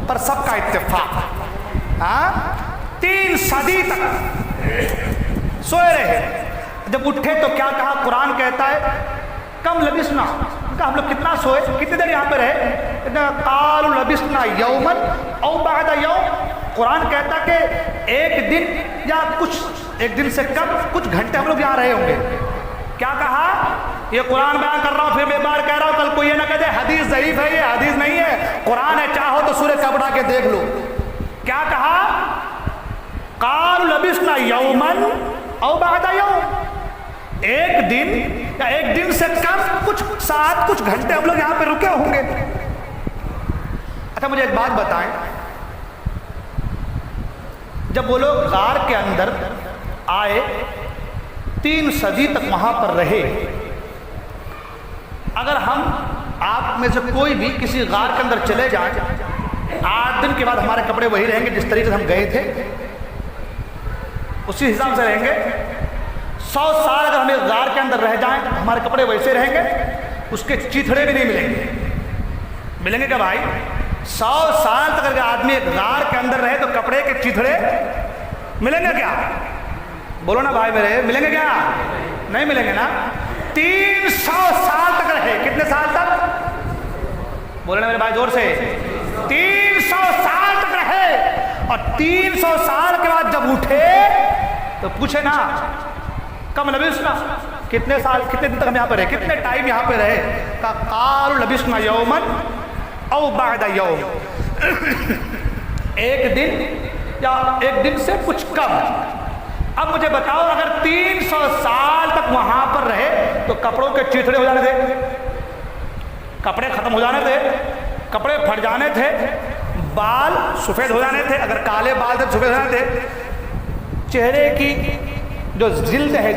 پر سب کا اتفاق، 3 صدی تک سوئے رہے۔ جب اٹھے تو کیا کہا؟ قرآن کہتا ہے کم لبسنا، کہا ہم لوگ کتنا سوئے، کتنی دیر یہاں پہ رہے؟ قالوا لبسنا یوما او بعد یوم، قرآن کہتا کہ ایک دن یا ایک دن سے کم کچھ گھنٹے ہم لوگ یہاں رہے ہوں گے۔ کیا کہا؟ یہ قرآن بیان کر رہا ہوں، پھر میں بار کہہ رہا ہوں، کل کوئی یہ نہ کہتے حدیث ضعیف ہے، یہ حدیث نہیں ہے، قرآن ہے، چاہو تو سورہ کہف اٹھا کے دیکھ لو۔ کیا کہا؟ قالوا لبسنا یوما او بعد یوم، ایک دن یا ایک دن سے کم کچھ ساتھ کچھ گھنٹے ہم لوگ یہاں پہ رکے ہوں گے۔ اچھا مجھے ایک بات بتائیں، جب وہ لوگ غار کے اندر آئے، 3 صدی تک وہاں پر رہے، اگر ہم آپ میں سے کوئی بھی کسی غار کے اندر چلے جائیں، 8 دن کے بعد ہمارے کپڑے وہی رہیں گے جس طریقے سے ہم گئے تھے، اسی حساب سے رہیں گے۔ 100 سال اگر ہمیں غار کے اندر رہ جائیں تو ہمارے کپڑے ویسے رہیں گے، اس کے چیتھڑے بھی نہیں ملیں گے۔ ملیں گے کیا بھائی؟ 100 سال تک اگر آدمی غار کے اندر رہے تو کپڑے کے چیتھڑے ملیں گے کیا؟ بولو نا بھائی میرے، ملیں گے کیا؟ نہیں ملیں گے نا۔ 300 سال تک رہے، کتنے سال تک؟ بولو نا میرے بھائی زور سے، 300 سال تک رہے، اور 300 سال کے بعد جب اٹھے تو پوچھے نا کم لبسنا، کتنے سال کتنے دن تک ہم یہاں پہ رہے، کتنے ٹائم یہاں پہ رہے؟ قالوا لبسنا یوما او بعد یوم، ایک دن یا ایک دن سے کچھ کم۔ اب مجھے بتاؤ اگر 300 سال تک وہاں پر رہے تو کپڑوں کے چیتھڑے ہو جانے تھے، کپڑے ختم ہو جانے تھے، کپڑے پھٹ جانے تھے، بال سفید ہو جانے تھے، اگر کالے بال تھے سفید ہو جانے تھے، چہرے کی جو جلد ہے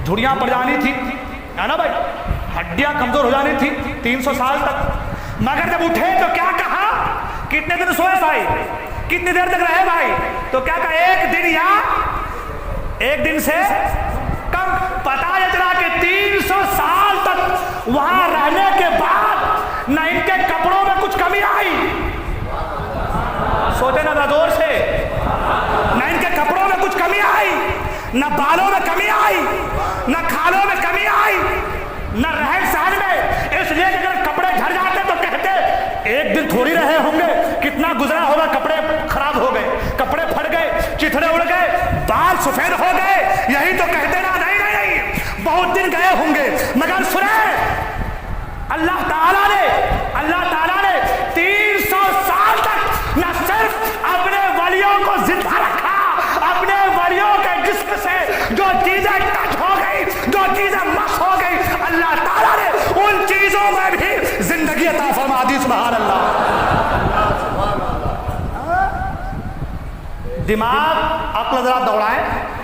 جھڑیاں پڑ جانی تھی، ہے نا بھائی، ہڈیاں کمزور ہو جانی تھی 300 سال تک۔ مگر جب اٹھے تو کیا کہا؟ کتنے دن سوئے بھائی؟ کتنی دیر تک رہے بھائی؟ تو کیا کہا؟ ایک دن یا ایک دن سے کم۔ پتا یہ چلا کہ 300 سال تک وہاں رہنے کے بعد نہ ان کے کپڑوں میں کچھ کمی آئی، سوچے نا زور سے، نہ ان کے کپڑوں میں کچھ کمی آئی، نہ بالوں میں کمی آئی، نہ کھالوں میں کمی آئی، نہ رہن سہن میں۔ اس لیے اگر کپڑے جھڑ جاتے تو کہتے ایک دن تھوڑی رہے ہوں گے، کتنا گزرا ہوگا، کپڑے خراب ہو گئے، کپڑے پھٹ گئے، چتھڑے اڑ گئے، بال سفید ہو گئے، یہی تو کہتے نا۔ نہیں، بہت دن گئے ہوں گے، مگر سنیں اللہ تعالیٰ نے 300 سال تک نہ صرف اپنے ولیوں کو زندہ رکھا، اپنے ولیوں کے جسم سے جو چیزیں ٹچ ہو گئی، جو چیزیں مس ہو گئی، اللہ تعالیٰ نے ان چیزوں میں بھی زندگی عطا فرما دی، سبحان اللہ۔ دماغ عقل ذرا دوڑائیں،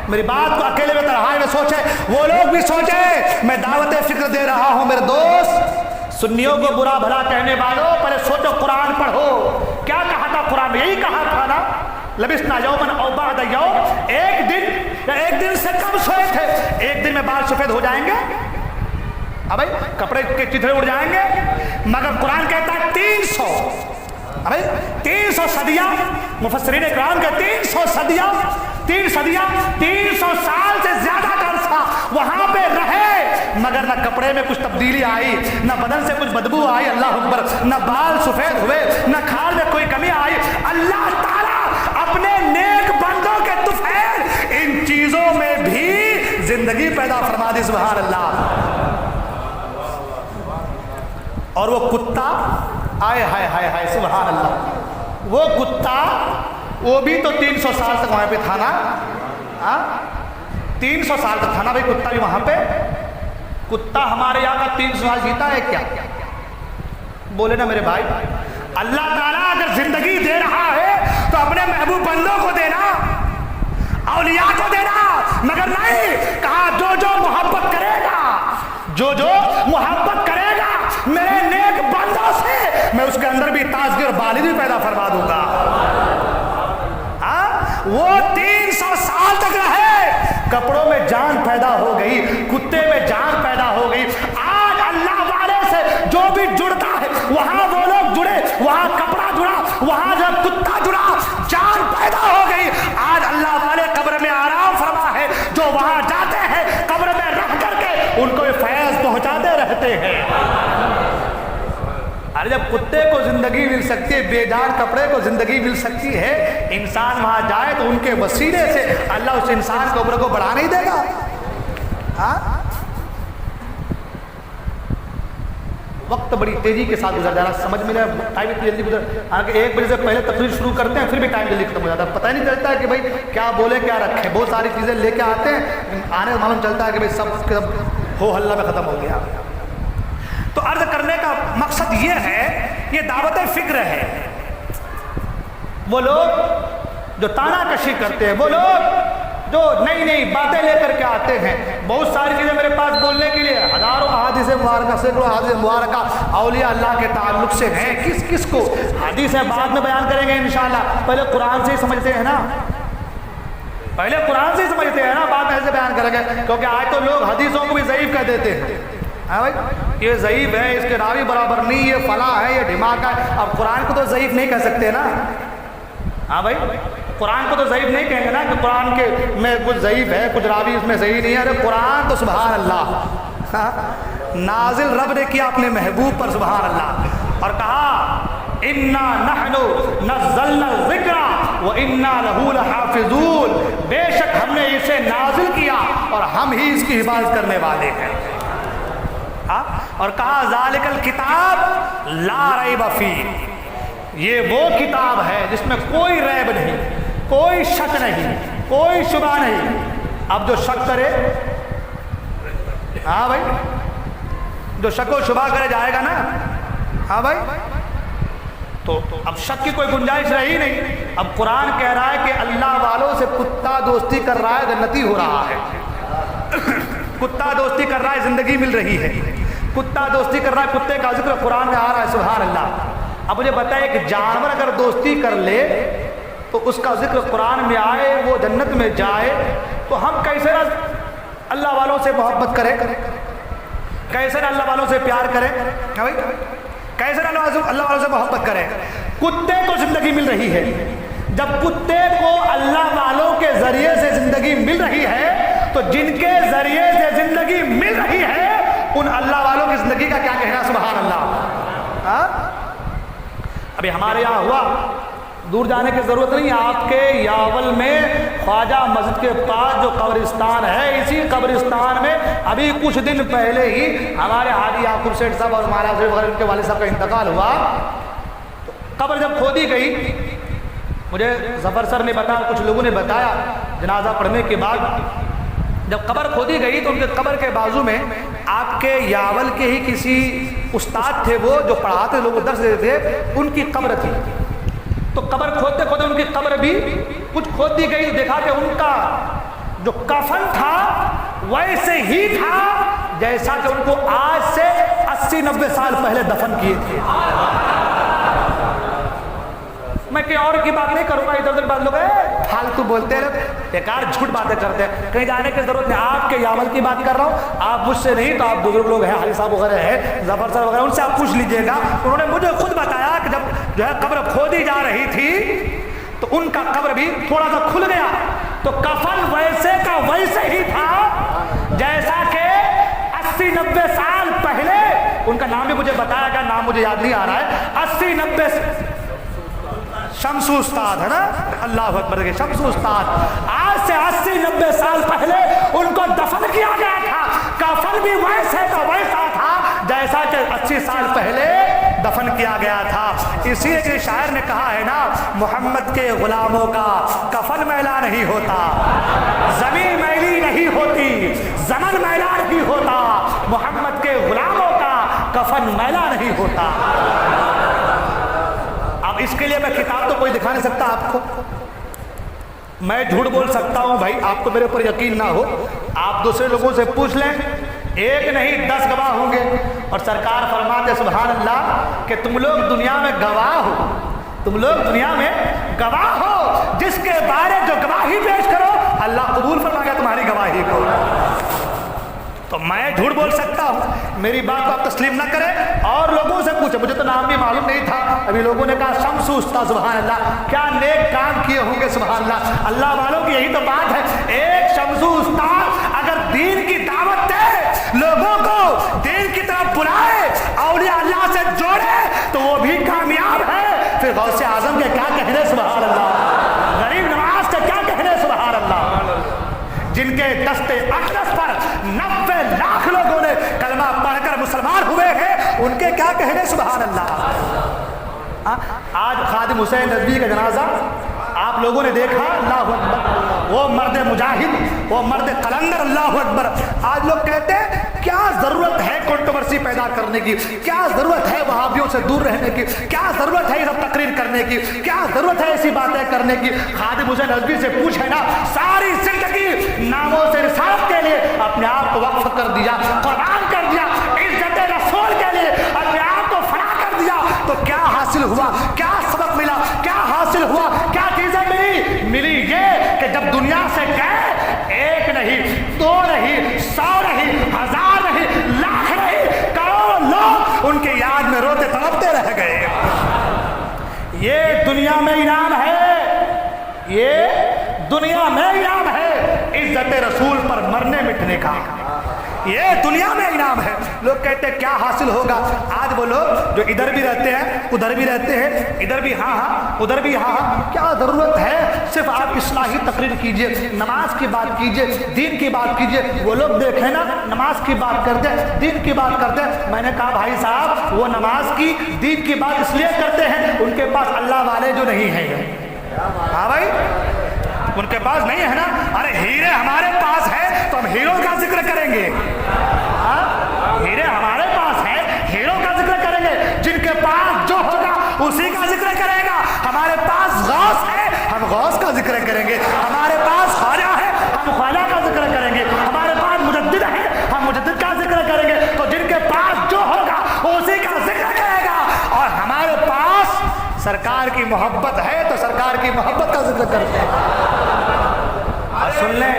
میری بات کو اکیلے میں تنہائی میں سوچے، وہ لوگ بھی سوچے۔ میں دعوت فکر دے رہا ہوں میرے دوست، سنیوں کو برا بھلا کہنے والوں، پہلے سوچو قرآن پڑھو، کیا کہا تھا قرآن میں؟ یہی کہا تھا نا، لبسنا یوما او بعد یوم، ایک دن یا ایک دن سے کم سوئے تھے، ایک دن میں بال سفید ہو جائیں گے، اب کپڑے کے چتھڑے اڑ جائیں گے، مگر قرآن کہتا ہے 300 صدیاں، مفسرین اکرام کے 300 صدیاں، 300 سال سے زیادہ کا عرصہ وہاں پہ رہے، مگر نہ کپڑے میں کچھ تبدیلی آئی، نہ بدن سے کچھ بدبو آئی، اللہ اکبر، نہ بال سفید ہوئے، نہ کھال میں کوئی کمی آئی۔ اللہ تعالیٰ اپنے نیک بندوں کے طفیل ان چیزوں میں بھی زندگی پیدا فرما دی، سبحان اللہ۔ اور وہ کتا آئے ہائے ہائے ہائے سبحان اللہ، وہ کتا وہ بھی تو 300 سال تک وہاں پہ تھا نا، 300 سال تک تھا نا بھائی کتا بھی وہاں پہ۔ کتا ہمارے یہاں کا 300 سال جیتا ہے کیا؟ بولے نا میرے بھائی، اللہ تعالیٰ اگر زندگی دے رہا ہے تو اپنے محبوب بندوں کو دینا، اولیاء کو دینا، مگر نہیں، کہا جو جو محبت کرے گا، جو جو محبت کرے گا میرے نیک بندوں سے، میں اس کے اندر بھی تازگی اور بالغی پیدا فرما دوں گا۔ وہ 300 سال تک رہے، کپڑوں میں جان پیدا ہو گئی، کتے میں جان پیدا ہو گئی۔ آج اللہ والے سے جو بھی جڑتا ہے وہاں وہ لوگ جڑے، وہاں کپڑا جڑا، وہاں جب کتا جڑا، جان پیدا ہو گئی۔ آج اللہ والے قبر میں آرام فرما ہے، جو وہاں جاتے ہیں قبر میں رہ کر کے ان کو فیض پہنچاتے رہتے ہیں۔ ارے جب کتے کو زندگی مل سکتی ہے، بے جان کپڑے کو زندگی مل سکتی ہے، انسان وہاں جائے تو ان کے وسیلے سے اللہ اس انسان کے عمر کو بڑھا نہیں دے گا؟ وقت بڑی تیزی کے ساتھ گزر جا رہا، سمجھ میں نہیں، ٹائم اتنی جلدی گزر، آگے 1 بجے سے پہلے تقریر شروع کرتے ہیں پھر بھی ٹائم جلدی ختم ہو جاتا ہے، پتہ نہیں چلتا ہے کہ بھائی کیا بولے کیا رکھے، بہت ساری چیزیں لے کے آتے ہیں، آنے میں معلوم چلتا ہے کہ بھائی سب ہو ہلہ میں ختم ہو گیا۔ تو عرض کرنے کا مقصد یہ ہے، یہ دعوت فکر ہے۔ وہ لوگ جو تانا کشی کرتے ہیں، وہ لوگ جو نئی نئی باتیں لے کر کے آتے ہیں، بہت ساری چیزیں میرے پاس بولنے کے لیے، ہزاروں احادیث مبارکہ، سینکڑوں احادیث مبارکہ اولیاء اللہ کے تعلق سے ہیں۔ کس کس کو حدیثیں بعد میں بیان کریں گے انشاءاللہ، پہلے قرآن سے ہی سمجھتے ہیں نا، پہلے قرآن سے ہی سمجھتے ہیں نا، بعد میں ایسے بیان کریں گے، کیونکہ آج تو لوگ حدیثوں کو بھی ضعیف کہہ دیتے ہیں، بھائی یہ ضعیف ہے، اس کے راوی برابر نہیں، یہ فلاں ہے، یہ دھماکہ ہے۔ اب قرآن کو تو ضعیف نہیں کہہ سکتے نا، ہاں بھائی قرآن کو تو ضعیف نہیں کہیں گے نا کہ قرآن کے میں کچھ ضعیف ہے، کچھ راوی اس میں صحیح نہیں ہے۔ ارے قرآن تو سبحان اللہ نازل رب نے کیا اپنے محبوب پر، سبحان اللہ، اور کہا انا نحن نزلنا الذکر وانا لہ لحافظون، بے شک ہم نے اسے نازل کیا اور ہم ہی اس کی حفاظت کرنے والے ہیں۔ اور کہا ذالک الکتاب لا ریب فیہ، یہ وہ کتاب ہے جس میں کوئی ریب نہیں، کوئی شک نہیں، کوئی شبہ نہیں۔ اب جو شک کرے، ہاں بھائی جو شک و شبہ کرے جائے گا نا، ہاں بھائی تو اب شک کی کوئی گنجائش رہی نہیں۔ اب قرآن کہہ رہا ہے کہ اللہ والوں سے کتا دوستی کر رہا ہے، جنتی ہو رہا ہے، کتا دوستی کر رہا ہے، زندگی مل رہی ہے، کتا دوستی کر رہا ہے، کتے کا ذکر قرآن میں آ رہا ہے، سبحان اللہ۔ اب مجھے بتائے کہ جانور اگر دوستی کر لے تو اس کا ذکر قرآن میں آئے، وہ جنت میں جائے، تو ہم کیسے نہ اللہ والوں سے محبت کریں، کیسے نہ اللہ والوں سے پیار کریں، کیسے نہ اللہ والوں سے محبت کریں۔ کتے کو زندگی مل رہی ہے، جب کتے کو اللہ والوں کے ذریعے سے زندگی مل رہی ہے تو جن کے ذریعے سے زندگی مل رہی ہے ان اللہ والوں کی زندگی کا کیا کہنا، سبحان اللہ۔ ابھی ہمارے یہاں ہوا، دور جانے کی ضرورت نہیں، آپ کے یاول میں خواجہ مسجد کے پاس جو قبرستان ہے، اسی قبرستان میں ابھی کچھ دن پہلے ہی ہمارے حاجی یعقوب سیٹھ صاحب اور ہمارا ان کے والد صاحب کا انتقال ہوا۔ قبر جب کھودی گئی، مجھے ظفر سر نے بتایا، کچھ لوگوں نے بتایا، جنازہ پڑھنے کے بعد جب قبر کھودی گئی تو ان کے قبر کے بازو میں آپ کے یاول کے ہی کسی استاد تھے، وہ جو پڑھاتے لوگوں کو درس دیتے تھے، ان کی قبر تھی۔ تو قبر کھودتے کھودتے ان کی قبر بھی کچھ کھود دی گئی، تو دیکھا کہ ان کا جو کفن تھا ویسے ہی تھا جیسا کہ ان کو آج سے 80-90 سال پہلے دفن کیے تھے۔ میں کہیں اور کی بات نہیں کروں گا، ادھر ادھر بات لوگ فالتو بولتے رہتے، بیکار جھوٹ باتیں کرتے ہیں، کہیں جانے کی ضرورت نہیں۔ آپ کے یاول کی بات کر رہا ہوں، آپ مجھ سے نہیں تو آپ بزرگ لوگ ہیں، حاجی صاحب وغیرہ ہیں، ظفر صاحب وغیرہ، ان سے آپ پوچھ لیجئے گا۔ انہوں نے مجھے خود بتایا کہ جب جو ہے قبر کھودی جا رہی تھی تو ان کا قبر بھی تھوڑا سا کھل گیا، تو کفن ویسے کا ویسے ہی تھا جیسا کہ 80-90 سال پہلے۔ ان کا نام بھی مجھے بتایا گیا، نام مجھے یاد نہیں آ رہا ہے، 80-90 شمسو استاد ہے نا، اللہ اکبر کے شمسو استاد، آج سے 80-90 سال پہلے ان کو دفن کیا گیا تھا، کفن بھی ویسے کا ویسا تھا جیسا جیسا کہ 80 سال پہلے دفن کیا گیا تھا۔ اسی لیے شاعر نے کہا ہے نا، محمد کے غلاموں کا کفن میلا نہیں ہوتا، زمین میلی نہیں ہوتی، زمن میلا نہیں ہوتا، محمد کے غلاموں کا کفن میلا نہیں ہوتا۔ اب اس کے لیے میں کتاب تو کوئی دکھا نہیں سکتا آپ کو، میں جھوٹ بول سکتا ہوں بھائی، آپ کو میرے اوپر یقین نہ ہو آپ دوسرے لوگوں سے پوچھ لیں، ایک نہیں 10 گواہ ہوں گے۔ اور سرکار فرماتے سبحان اللہ کہ تم لوگ دنیا میں گواہ ہو، تم لوگ دنیا میں گواہ ہو، جس کے بارے جو گواہی پیش کرو اللہ قبول فرما گا تمہاری گواہی کو۔ تو میں جھوٹ بول سکتا ہوں، میری بات کو آپ تسلیم نہ کریں اور لوگوں سے پوچھیں، مجھے تو نام بھی معلوم نہیں تھا، ابھی لوگوں نے کہا شمس استاد، سبحان اللہ، کیا نیک کام کیے ہوں گے، سبحان اللہ، اللہ والوں کی یہی تو بات ہے۔ ایک شمس استاد اگر دین کی دعوت دے، لوگوں کو دین کی طرف بلائے، اولیاء اللہ سے جوڑے، تو وہ بھی کامیاب ہے۔ پھر غوث اعظم کے کیا کہنے، سبحان اللہ، غریب نواز کے کیا کہنے، سبحان اللہ، جن کے دست اقدس پر 90 لاکھ لوگوں نے کلمہ پڑھ کر مسلمان ہوئے ہیں، ان کے کیا کہنے، سبحان اللہ۔ آج خادم حسین ندوی کا جنازہ آپ لوگوں نے دیکھا، اللہ اکبر، وہ مرد مجاہد، وہ مرد قلندر، اللہ اکبر۔ آج لوگ کہتے ہیں کیا ضرورت ہے کنٹروورسی پیدا کرنے کی، کیا ضرورت ہے وہابیوں سے دور رہنے کی، کیا ضرورت ہے یہ سب تقریر کرنے کی، کیا ضرورت ہے ایسی باتیں کرنے کی۔ خادم حسین ندوی سے پوچھے نا، ساری زندگی ناموں سے رسالت کے لیے اپنے آپ کو وقف کر دیا، قربان کر دیا، عزت رسول کے لیے اپنے آپ کو فنا کر دیا، تو کیا حاصل ہوا، کیا سبق ملا، کیا حاصل ہوا، کیا چیزیں ملی یہ کہ جب دنیا سے گئے، ایک نہیں، دو نہیں، 100 نہیں، 1000 نہیں، لاکھ نہیں، کروڑ لوگ ان کی یاد میں روتے تڑپتے رہ گئے۔ یہ دنیا میں انعام ہے، یہ دنیا میں انعام ہے عزت رسول پر مرنے مٹنے کا، یہ دنیا میں انعام ہے۔ لوگ کہتے ہیں کیا حاصل ہوگا، آج وہ لوگ جو ادھر بھی رہتے ہیں ادھر بھی رہتے ہیں، ادھر بھی ہاں ہاں ادھر بھی ہاں ہاں، کیا ضرورت ہے، صرف آپ اصلاحی تقریر کیجئے، نماز کی بات کیجئے، دین کی بات کیجئے۔ وہ لوگ دیکھیں نا، نماز کی بات کرتے ہیں، دین کی بات کرتے ہیں۔ میں نے کہا بھائی صاحب، وہ نماز کی دین کی بات اس لیے کرتے ہیں ان کے پاس اللہ والے جو نہیں ہیں، ہاں بھائی ان کے پاس نہیں ہے نا، ارے ہیرے ہمارے پاس ہے تو ہم ہیرو کا ذکر کریں گے، ہیرے ہمارے پاس ہے، ہیرو کا ذکر کریں گے، جن کے پاس جو ہوگا اسی کا ذکر کرے گا۔ ہمارے پاس غوث ہے، ہم غوث کا ذکر کریں گے، ہمارے پاس خواجہ ہے، ہم خواجہ کا ذکر کریں گے، ہمارے پاس مجدد ہے، ہم مجدد کا ذکر کریں گے۔ تو جن کے پاس جو ہوگا اسی کا ذکر کرے گا، اور ہمارے پاس سرکار کی محبت ہے تو سرکار کی محبت کا ذکر کرتے ہیں۔ سن لیں،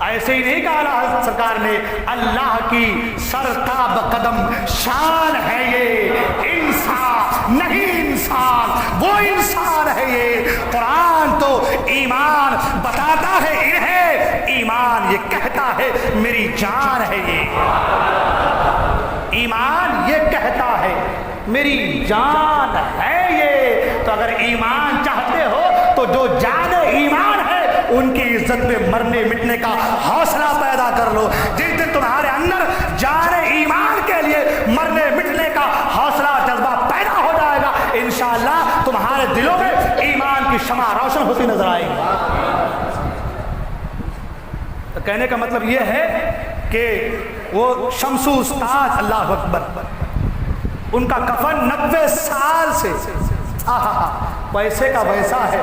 ایسے ہی نہیں کہا سرکار نے، اللہ کی سرتاب قدم شان ہے یہ، انسان نہیں انسان، وہ انسان ہے یہ۔ قرآن تو ایمان بتاتا ہے انہیں، ایمان یہ کہتا ہے میری جان ہے یہ، ایمان یہ کہتا ہے میری جان ہے یہ۔ تو اگر ایمان چاہتے ہو تو جو جان ایمان ہے ان کی عزت میں مرنے مٹنے کا حوصلہ پیدا کر لو۔ جس دن تمہارے اندر جان ایمان کے لیے مرنے مٹنے کا حوصلہ جذبہ پیدا ہو جائے گا، انشاءاللہ تمہارے دلوں میں ایمان کی شمع روشن ہوتی نظر آئے گی۔ تو کہنے کا مطلب یہ ہے کہ وہ شمس استاد، اللہ اکبر، ان کا کفن 90 سال سے ویسے کا ویسا ہے۔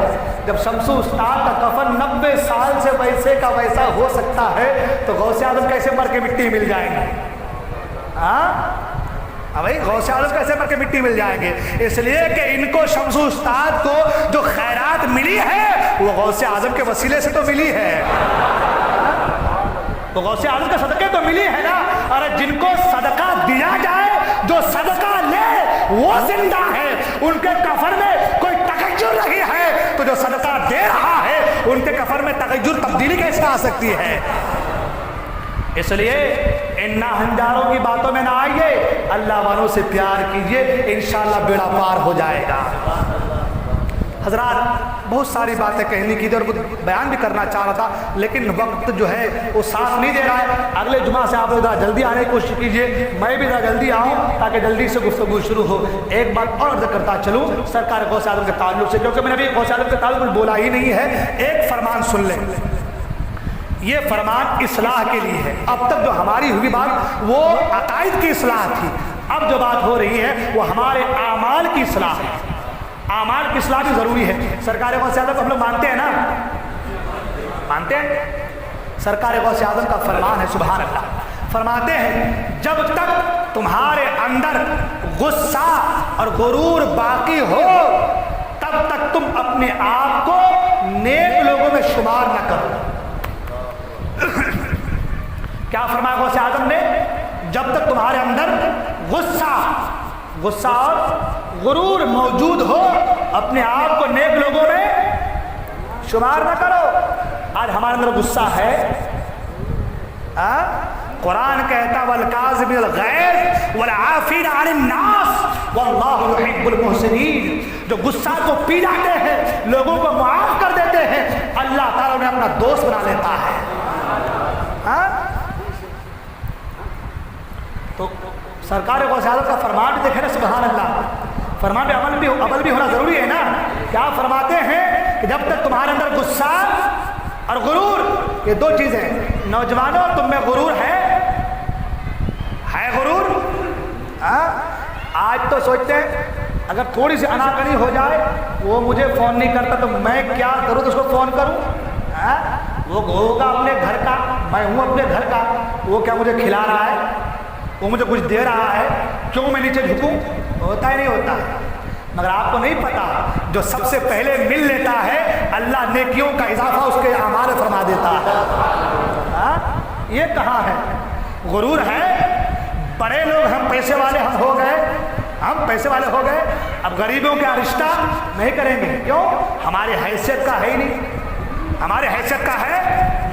جب شمس استاد کا کفن 90 سال سے ویسے کا ویسا ہو سکتا ہے تو غوث اعظم کیسے مر کے مٹی مل جائیں گے؟ بھائی غوث اعظم کیسے مر کے مٹی مل جائیں گے؟ اس لیے کہ ان کو شمس استاد کو جو خیرات ملی ہے وہ غوث اعظم کے وسیلے سے تو ملی ہے، تو غوث اعظم کے صدقے تو ملی ہے نا۔ اور جن کو صدقہ دیا جائے، جو صدقہ لے وہ زندہ ہے، ان کے کفن میں کوئی تغیر نہیں ہے، تو جو صدقہ دے رہا ہے ان کے کفن میں تغیر تبدیلی کیسے آ سکتی ہے؟ اس لیے ان ہنجاروں کی باتوں میں نہ آئیے، اللہ والوں سے پیار کیجئے، انشاءاللہ بیڑا پار ہو جائے گا۔ حضرات بہت ساری باتیں کہنے کی تھی اور بیان بھی کرنا چاہ رہا تھا، لیکن وقت جو ہے وہ ساتھ نہیں دے رہا ہے۔ اگلے جمعہ سے آپ ذرا جلدی آنے کی کوشش کیجیے، میں بھی ذرا جلدی آؤں تاکہ جلدی سے گفتگو شروع ہو۔ ایک بات اور عرض کرتا چلوں سرکار غوث اعظم کے تعلق سے، کیونکہ میں نے ابھی غوث اعظم کے تعلق میں بولا ہی نہیں ہے۔ ایک فرمان سن لیں، یہ فرمان اصلاح کے لیے ہے۔ اب تک جو ہماری ہوئی بات وہ عقائد کی اصلاح تھی، اب جو بات ہو رہی ہے وہ ہمارے اعمال کی اصلاح ہے۔ اعمال کی اصلاح بھی ضروری ہے۔ سرکار غوث اعظم کو ہم لوگ مانتے ہیں نا، مانتے ہیں؟ سرکار غوث اعظم کا فرمان ہے، سبحان اللہ، فرماتے ہیں جب تک تمہارے اندر غصہ اور غرور باقی ہو تب تک تم اپنے آپ کو نیک لوگوں میں شمار نہ کرو۔ کیا فرمایا غوث اعظم نے؟ جب تک تمہارے اندر غصہ اور غرور موجود ہو اپنے آپ کو نیک لوگوں میں شمار نہ کرو۔ آج ہمارے اندر غصہ ہے، قرآن کہتا والکاظمین الغیظ والعافین عن الناس واللہ یحب المحسنین، جو غصہ کو پی جاتے ہیں، لوگوں کو معاف کر دیتے ہیں، اللہ تعالیٰ انہیں اپنا دوست بنا لیتا ہے۔ تو سرکار غوث اعظم کا فرمان بھی دیکھیں نا، سبحان اللہ، فرمان پہ عمل بھی ہونا ضروری ہے نا۔ کیا فرماتے ہیں کہ جب تک تمہارے اندر غصہ اور غرور، یہ دو چیزیں، نوجوانوں تم میں غرور ہے غرور؟ آج تو سوچتے ہیں اگر تھوڑی سی اناکانی ہو جائے، وہ مجھے فون نہیں کرتا تو میں کیا کروں، تو اس کو فون کروں؟ وہ ہوگا اپنے گھر کا، میں ہوں اپنے گھر کا، وہ کیا مجھے کھلا رہا ہے، وہ مجھے کچھ دے رہا ہے، کیوں میں نیچے جھکوں؟ ہوتا ہی نہیں ہوتا۔ مگر آپ کو نہیں پتا جو سب سے پہلے مل لیتا ہے اللہ نیکیوں کا اضافہ اس کے اعمال میں فرما دیتا ہے۔ یہ کہاں ہے؟ غرور ہے، بڑے لوگ ہم پیسے والے ہم پیسے والے ہو گئے، اب غریبوں کا رشتہ نہیں کریں گے، کیوں؟ ہماری حیثیت کا ہے ہی نہیں، ہماری حیثیت کا ہے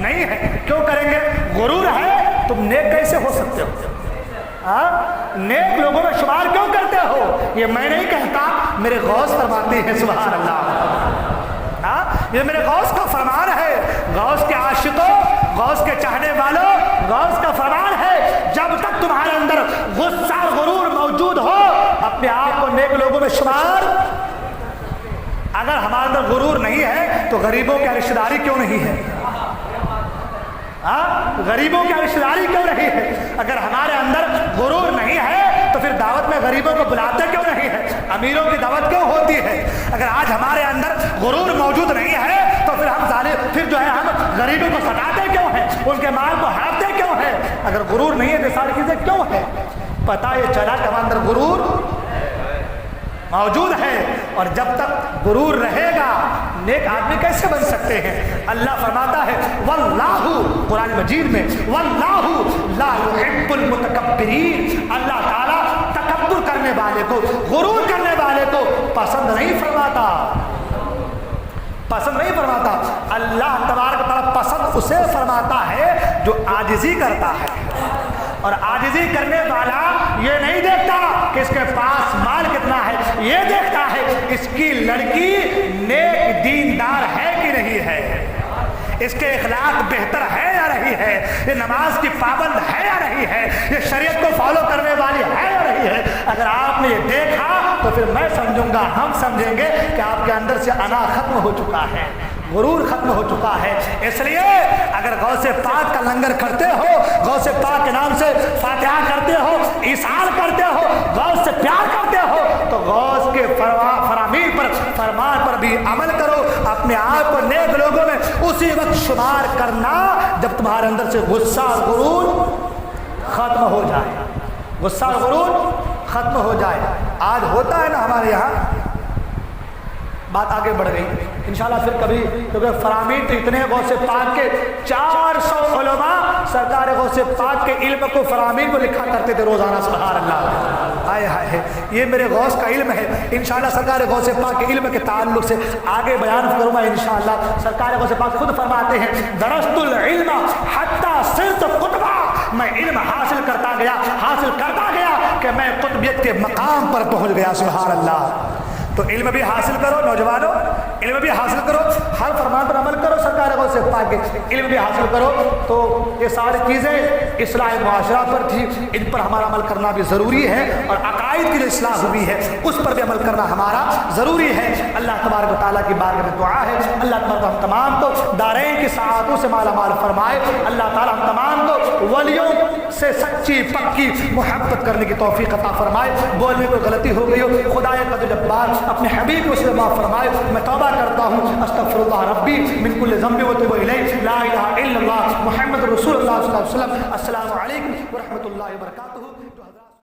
نہیں ہے، کیوں کریں گے؟ غرور ہے۔ تم نیک کیسے ہو سکتے ہو؟ نیک لوگوں میں شمار کیوں کرتے ہو؟ یہ میں نہیں کہتا، میرے غوث فرماتے ہیں، سبحان اللہ، یہ میرے غوث کا فرمان ہے۔ غوث کے عاشقوں، غوث کے چاہنے والوں، غوث کا فرمان ہے جب تک تمہارے اندر غصہ اور غرور موجود ہو اپنے آپ کو نیک لوگوں میں شمار۔ اگر ہمارے اندر غرور نہیں ہے تو غریبوں کی رشتہ داری کیوں نہیں ہے؟ غریبوں کی رشتہ داری کیوں نہیں ہے؟ اگر ہمارے اندر غرور نہیں ہے تو پھر دعوت میں غریبوں کو بلاتے کیوں نہیں ہے؟ امیروں کی دعوت کیوں ہوتی ہے؟ اگر آج ہمارے اندر غرور موجود نہیں ہے تو پھر جو ہے ہم غریبوں کو ستاتے کیوں ہیں؟ ان کے مال کو ہڑپتے کیوں ہیں؟ اگر غرور نہیں ہے تو ساری چیزیں کیوں ہے؟ پتہ یہ چلا کہ ہمارے اندر غرور موجود ہے، اور جب تک غرور رہے گا نیک آدمی کیسے بن سکتے ہیں؟ اللہ فرماتا ہے واللہ، قرآن مجید میں، واللہ لا يحب المتکبرین، اللہ تعالیٰ تکبر کرنے والے کو، غرور کرنے والے کو پسند نہیں فرماتا، پسند نہیں فرماتا۔ اللہ تبارک تعالیٰ پسند اسے فرماتا ہے جو عاجزی کرتا ہے، اور عاجزی کرنے والا یہ نہیں دیکھتا کہ اس کے پاس مال کتنا ہے، یہ دیکھتا ہے اس کی لڑکی نیک دیندار ہے کہ نہیں ہے، اس کے اخلاق بہتر ہے یا نہیں ہے، یہ نماز کی پابند ہے یا نہیں ہے، یہ شریعت کو فالو کرنے والی ہے یا نہیں ہے۔ اگر آپ نے یہ دیکھا تو پھر میں سمجھوں گا، ہم سمجھیں گے کہ آپ کے اندر سے انا ختم ہو چکا ہے، غرور ختم ہو چکا ہے۔ اس لیے اگر غوث پاک کا لنگر کرتے ہو، غوث پاک کے نام سے فاتحہ کرتے ہو، ایثار کرتے ہو، غوث سے پیار کرتے ہو، تو غوث کے فرامین پر، فرمان پر بھی عمل کرو۔ اپنے آپ کو نیک لوگوں میں اسی وقت شمار کرنا جب تمہارے اندر سے غصہ اور غرور ختم ہو جائے، غصہ اور غرور ختم ہو جائے۔ آج ہوتا ہے نا ہمارے یہاں، بات آگے بڑھ گئی انشاءاللہ پھر کبھی، کیونکہ فرامین تو اتنے غوث پاک کے 400 علماء سرکار غوث پاک کے علم کو، فرامین کو لکھا کرتے تھے روزانہ، سبحان اللہ، آئے ہائے، یہ میرے غوث کا علم ہے۔ انشاءاللہ سرکار غوث پاک کے علم کے تعلق سے آگے بیان کروں گا انشاءاللہ۔ سرکار غوث پاک خود فرماتے ہیں درست العلم حتی صرت قطبہ، میں علم حاصل کرتا گیا کہ میں قطبیت کے مقام پر پہنچ گیا، سبحان اللہ۔ تو علم بھی حاصل کرو نوجوانوں، علم بھی حاصل کرو، ہر فرمان پر عمل کرو، سرکار غوث پاک کے علم بھی حاصل کرو. تو یہ ساری چیزیں اصلاح معاشرہ پر تھی، ان پر ہمارا عمل کرنا بھی ضروری ہے، اور عقائد کی جو اصلاح ہوئی ہے اس پر بھی عمل کرنا ہمارا ضروری ہے. اللہ تبارک و تعالیٰ کی بارگاہ میں دعا ہے اللہ تبارک ہم تمام کو دارین کی سعادتوں سے مالا مال فرمائے. اللہ تعالیٰ ہم تمام کو ولیوں سے سچی پکی محبت کرنے کی توفیق عطا فرمائے. بولنے کو غلطی ہو گئی ہو خدا قدر جبار اپنے حبیب کو اس سے معاف فرمائے. میں توبہ کرتا ہوں، استغفر اللہ ربی من کل ذنب واتوب الیہ، لا الہ الا اللہ محمد رسول اللہ صلی اللہ علیہ وسلم. السلام علیکم ورحمۃ اللہ وبرکاتہ.